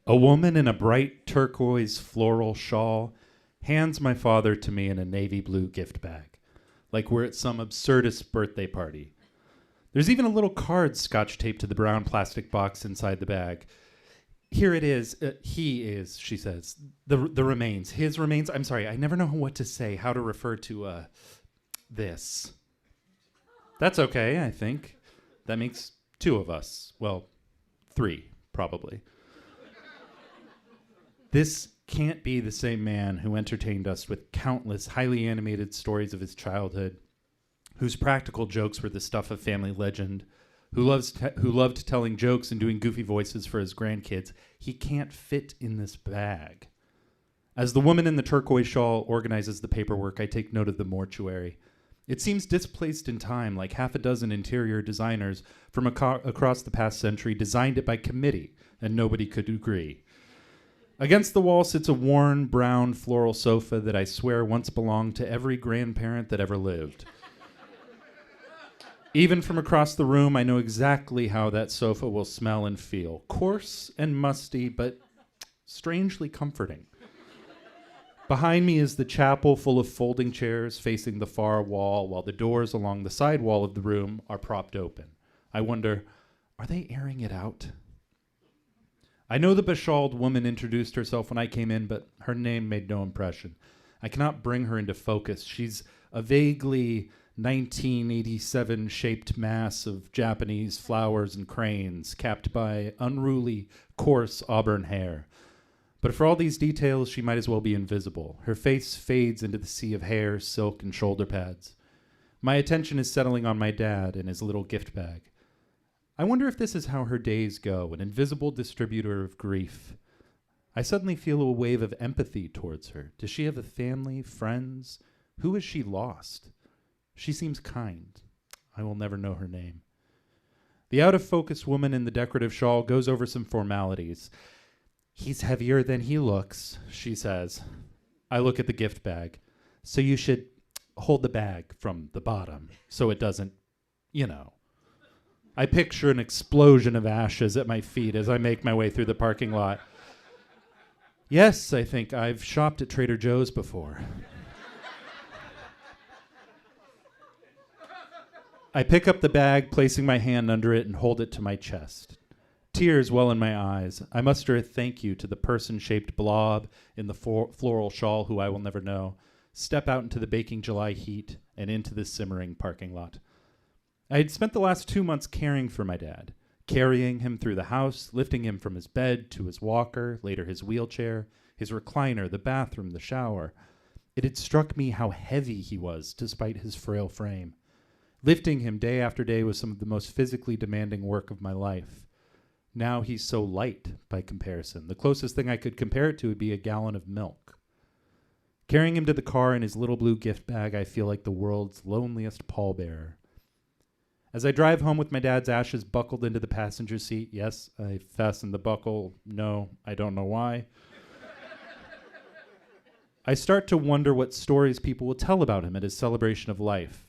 A woman in a bright turquoise floral shawl hands my father to me in a navy blue gift bag, like we're at some absurdist birthday party. There's even a little card scotch taped to the brown plastic box inside the bag. Here it is. He is, she says. The remains. His remains. I'm sorry, I never know what to say, how to refer to this. That's okay, I think. That makes two of us. Well, three, probably. This can't be the same man who entertained us with countless highly animated stories of his childhood, whose practical jokes were the stuff of family legend, who loved telling jokes and doing goofy voices for his grandkids. He can't fit in this bag. As the woman in the turquoise shawl organizes the paperwork, I take note of the mortuary. It seems displaced in time, like half a dozen interior designers from across the past century designed it by committee, and nobody could agree. Against the wall sits a worn, brown floral sofa that I swear once belonged to every grandparent that ever lived. Even from across the room, I know exactly how that sofa will smell and feel. Coarse and musty, but strangely comforting. Behind me is the chapel full of folding chairs facing the far wall, while the doors along the side wall of the room are propped open. I wonder, are they airing it out? I know the beshawled woman introduced herself when I came in, but her name made no impression. I cannot bring her into focus. She's a vaguely 1987 shaped mass of Japanese flowers and cranes, capped by unruly, coarse auburn hair. But for all these details, she might as well be invisible. Her face fades into the sea of hair, silk, and shoulder pads. My attention is settling on my dad and his little gift bag. I wonder if this is how her days go, an invisible distributor of grief. I suddenly feel a wave of empathy towards her. Does she have a family, friends? Who has she lost? She seems kind. I will never know her name. The out-of-focus woman in the decorative shawl goes over some formalities. He's heavier than he looks, she says. I look at the gift bag. So you should hold the bag from the bottom so it doesn't, I picture an explosion of ashes at my feet as I make my way through the parking lot. Yes, I think I've shopped at Trader Joe's before. I pick up the bag, placing my hand under it and hold it to my chest. Tears well in my eyes. I muster a thank you to the person-shaped blob in the floral shawl who I will never know, step out into the baking July heat and into the simmering parking lot. I had spent the last 2 months caring for my dad, carrying him through the house, lifting him from his bed to his walker, later his wheelchair, his recliner, the bathroom, the shower. It had struck me how heavy he was despite his frail frame. Lifting him day after day was some of the most physically demanding work of my life. Now he's so light by comparison. The closest thing I could compare it to would be a gallon of milk. Carrying him to the car in his little blue gift bag, I feel like the world's loneliest pallbearer. As I drive home with my dad's ashes buckled into the passenger seat, yes, I fastened the buckle. No, I don't know why. I start to wonder what stories people will tell about him at his celebration of life.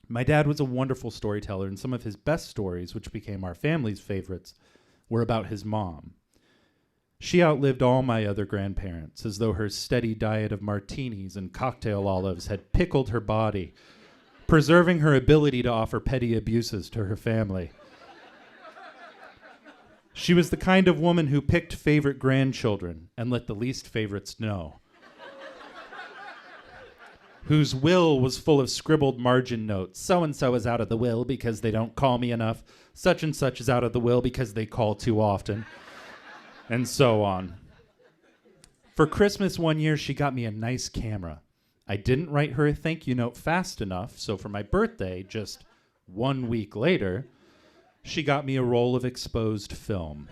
My dad was a wonderful storyteller, and some of his best stories, which became our family's favorites, were about his mom. She outlived all my other grandparents, as though her steady diet of martinis and cocktail olives had pickled her body, preserving her ability to offer petty abuses to her family. She was the kind of woman who picked favorite grandchildren and let the least favorites know, whose will was full of scribbled margin notes. So-and-so is out of the will because they don't call me enough. Such and such is out of the will because they call too often. And so on. For Christmas one year, she got me a nice camera. I didn't write her a thank you note fast enough, so for my birthday, just 1 week later, she got me a roll of exposed film.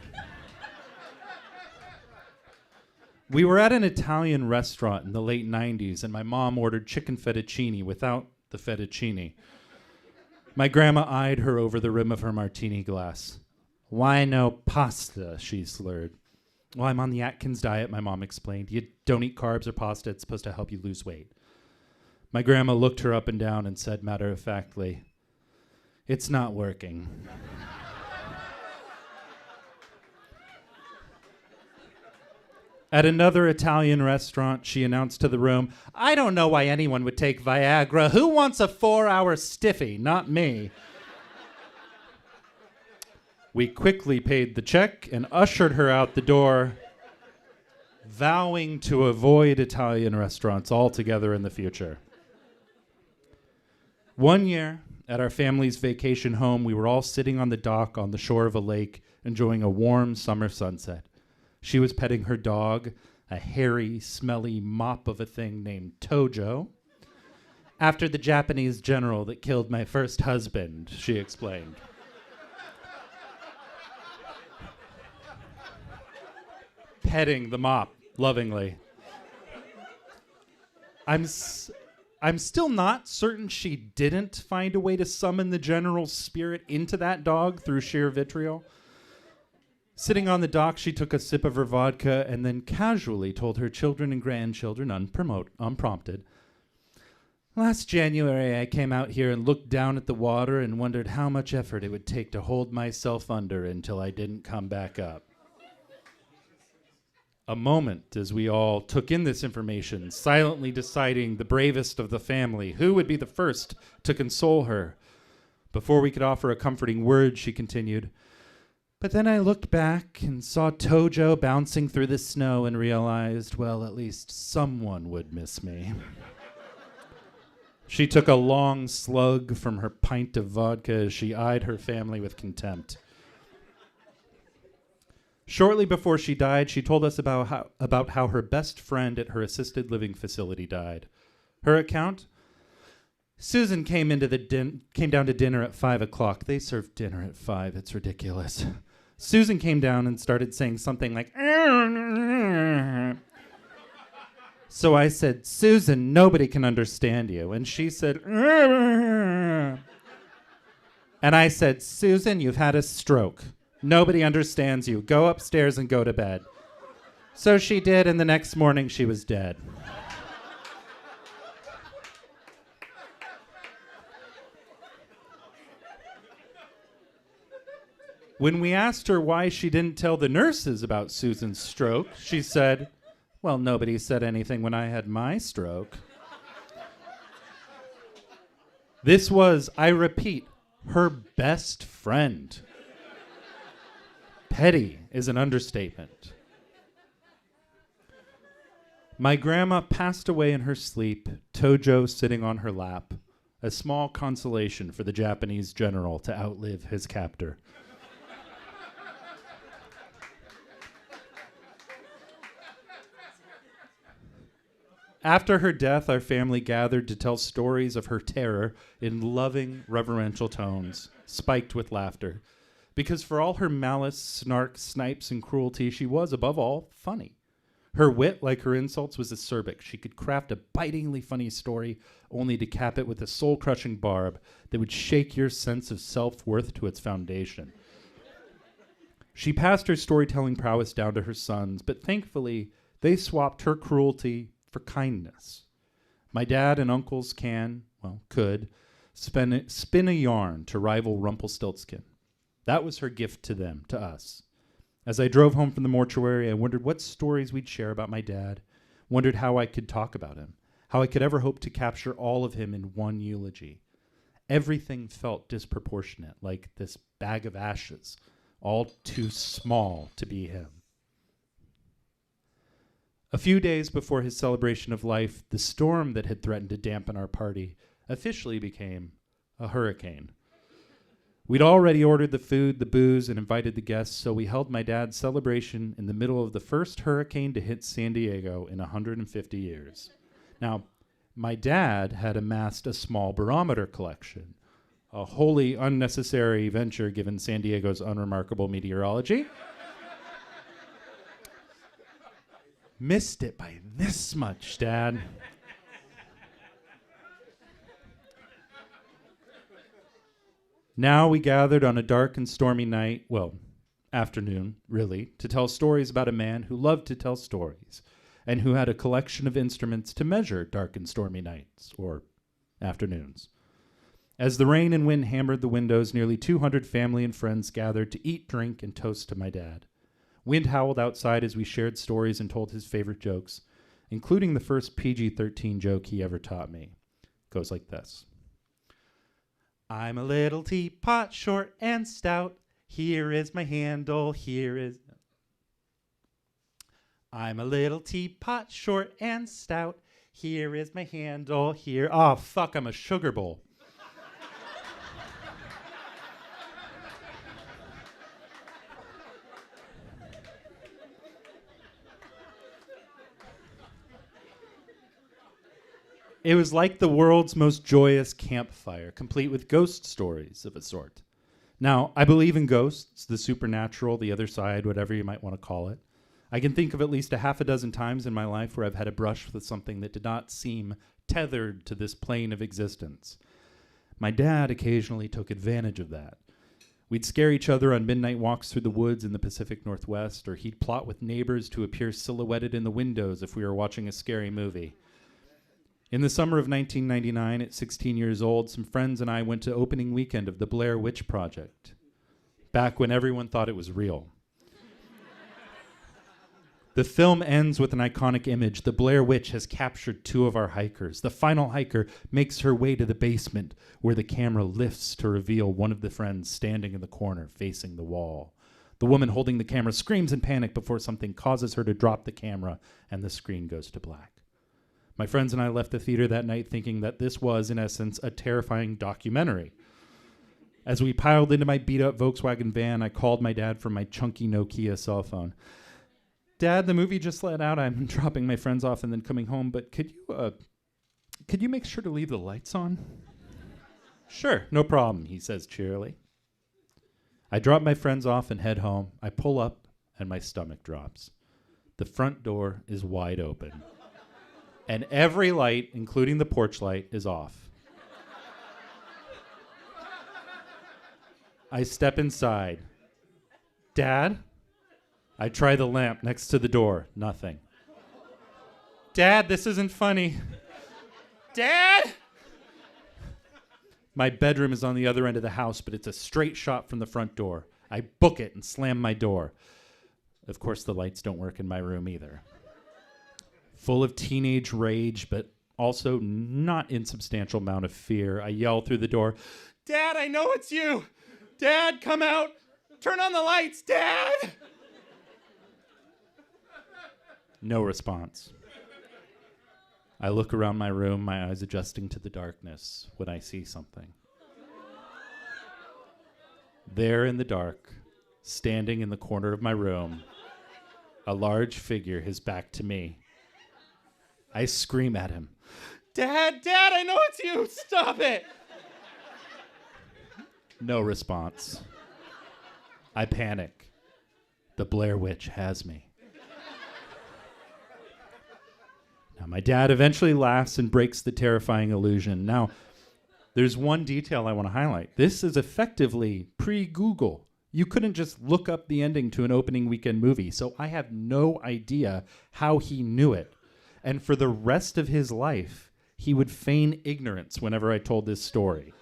We were at an Italian restaurant in the late 90s, and my mom ordered chicken fettuccine without the fettuccine. My grandma eyed her over the rim of her martini glass. Why no pasta, she slurred. Well, I'm on the Atkins diet, my mom explained. You don't eat carbs or pasta, it's supposed to help you lose weight. My grandma looked her up and down and said matter-of-factly, it's not working. At another Italian restaurant, she announced to the room, "I don't know why anyone would take Viagra. Who wants a 4-hour stiffy? Not me." We quickly paid the check and ushered her out the door, vowing to avoid Italian restaurants altogether in the future. One year, at our family's vacation home, we were all sitting on the dock on the shore of a lake, enjoying a warm summer sunset. She was petting her dog, a hairy, smelly mop of a thing named Tojo, after the Japanese general that killed my first husband, she explained. Petting the mop lovingly. I'm still not certain she didn't find a way to summon the general's spirit into that dog through sheer vitriol. Sitting on the dock, she took a sip of her vodka and then casually told her children and grandchildren, unprompted, "Last January, I came out here and looked down at the water and wondered how much effort it would take to hold myself under until I didn't come back up." A moment as we all took in this information, silently deciding the bravest of the family who would be the first to console her. Before we could offer a comforting word, she continued, "But then I looked back and saw Tojo bouncing through the snow and realized, well, at least someone would miss me." She took a long slug from her pint of vodka as she eyed her family with contempt. Shortly before she died, she told us about how her best friend at her assisted living facility died. Her account? Susan came down to dinner at 5 o'clock. They serve dinner at 5. It's ridiculous. Susan came down and started saying something like, so I said, "Susan, nobody can understand you." And she said, and I said, "Susan, you've had a stroke. Nobody understands you. Go upstairs and go to bed." So she did, and the next morning she was dead. When we asked her why she didn't tell the nurses about Susan's stroke, she said, "Well, nobody said anything when I had my stroke." This was, I repeat, her best friend. Petty is an understatement. My grandma passed away in her sleep, Tojo sitting on her lap, a small consolation for the Japanese general to outlive his captor. After her death, our family gathered to tell stories of her terror in loving, reverential tones, spiked with laughter. Because for all her malice, snark, snipes, and cruelty, she was, above all, funny. Her wit, like her insults, was acerbic. She could craft a bitingly funny story, only to cap it with a soul-crushing barb that would shake your sense of self-worth to its foundation. She passed her storytelling prowess down to her sons, but thankfully, they swapped her cruelty for kindness. My dad and uncles could, spin a yarn to rival Rumpelstiltskin. That was her gift to them, to us. As I drove home from the mortuary, I wondered what stories we'd share about my dad, wondered how I could talk about him, how I could ever hope to capture all of him in one eulogy. Everything felt disproportionate, like this bag of ashes, all too small to be him. A few days before his celebration of life, the storm that had threatened to dampen our party officially became a hurricane. We'd already ordered the food, the booze, and invited the guests, so we held my dad's celebration in the middle of the first hurricane to hit San Diego in 150 years. Now, my dad had amassed a small barometer collection, a wholly unnecessary venture given San Diego's unremarkable meteorology. Missed it by this much, Dad. Now we gathered on a dark and stormy night, afternoon, really, to tell stories about a man who loved to tell stories and who had a collection of instruments to measure dark and stormy nights, or afternoons. As the rain and wind hammered the windows, nearly 200 family and friends gathered to eat, drink, and toast to my dad. Wind howled outside as we shared stories and told his favorite jokes, including the first PG-13 joke he ever taught me. It goes like this. I'm a little teapot, short and stout. Here is my handle, here is... I'm a little teapot, short and stout. Here is my handle, here... Oh, fuck, I'm a sugar bowl. It was like the world's most joyous campfire, complete with ghost stories of a sort. Now, I believe in ghosts, the supernatural, the other side, whatever you might want to call it. I can think of at least a half a dozen times in my life where I've had a brush with something that did not seem tethered to this plane of existence. My dad occasionally took advantage of that. We'd scare each other on midnight walks through the woods in the Pacific Northwest, or he'd plot with neighbors to appear silhouetted in the windows if we were watching a scary movie. In the summer of 1999, at 16 years old, some friends and I went to opening weekend of the Blair Witch Project, back when everyone thought it was real. The film ends with an iconic image. The Blair Witch has captured two of our hikers. The final hiker makes her way to the basement, where the camera lifts to reveal one of the friends standing in the corner facing the wall. The woman holding the camera screams in panic before something causes her to drop the camera, and the screen goes to black. My friends and I left the theater that night thinking that this was, in essence, a terrifying documentary. As we piled into my beat-up Volkswagen van, I called my dad from my chunky Nokia cell phone. Dad, the movie just let out. I'm dropping my friends off and then coming home, but could you make sure to leave the lights on? Sure, no problem, he says cheerily. I drop my friends off and head home. I pull up and my stomach drops. The front door is wide open. And every light, including the porch light, is off. I step inside. Dad? I try the lamp next to the door. Nothing. Dad, this isn't funny. Dad? My bedroom is on the other end of the house, but it's a straight shot from the front door. I book it and slam my door. Of course, the lights don't work in my room either. Full of teenage rage, but also not insubstantial amount of fear, I yell through the door, Dad, I know it's you! Dad, come out! Turn on the lights, Dad! No response. I look around my room, my eyes adjusting to the darkness, when I see something. There in the dark, standing in the corner of my room, a large figure, his back to me. I scream at him. Dad, I know it's you! Stop it! No response. I panic. The Blair Witch has me. Now, my dad eventually laughs and breaks the terrifying illusion. Now, there's one detail I want to highlight. This is effectively pre-Google. You couldn't just look up the ending to an opening weekend movie, so I have no idea how he knew it. And for the rest of his life, he would feign ignorance whenever I told this story.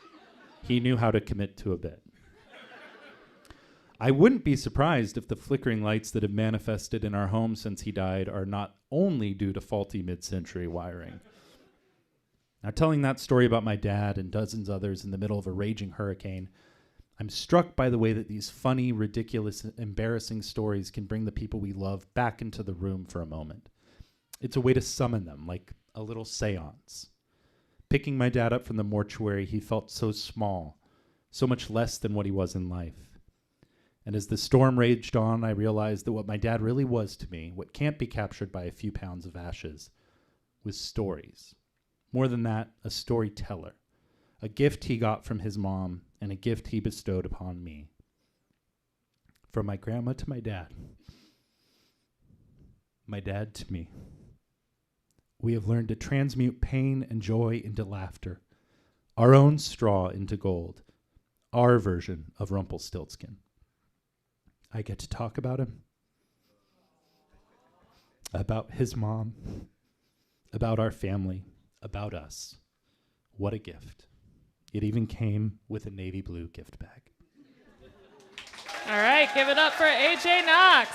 He knew how to commit to a bit. I wouldn't be surprised if the flickering lights that have manifested in our home since he died are not only due to faulty mid-century wiring. Now, telling that story about my dad and dozens others in the middle of a raging hurricane, I'm struck by the way that these funny, ridiculous, embarrassing stories can bring the people we love back into the room for a moment. It's a way to summon them, like a little seance. Picking my dad up from the mortuary, he felt so small, so much less than what he was in life. And as the storm raged on, I realized that what my dad really was to me, what can't be captured by a few pounds of ashes, was stories. More than that, a storyteller. A gift he got from his mom, and a gift he bestowed upon me. From my grandma to my dad to me. We have learned to transmute pain and joy into laughter, our own straw into gold, our version of Rumpelstiltskin. I get to talk about him, about his mom, about our family, about us. What a gift. It even came with a navy blue gift bag. All right, give it up for AJ Knox.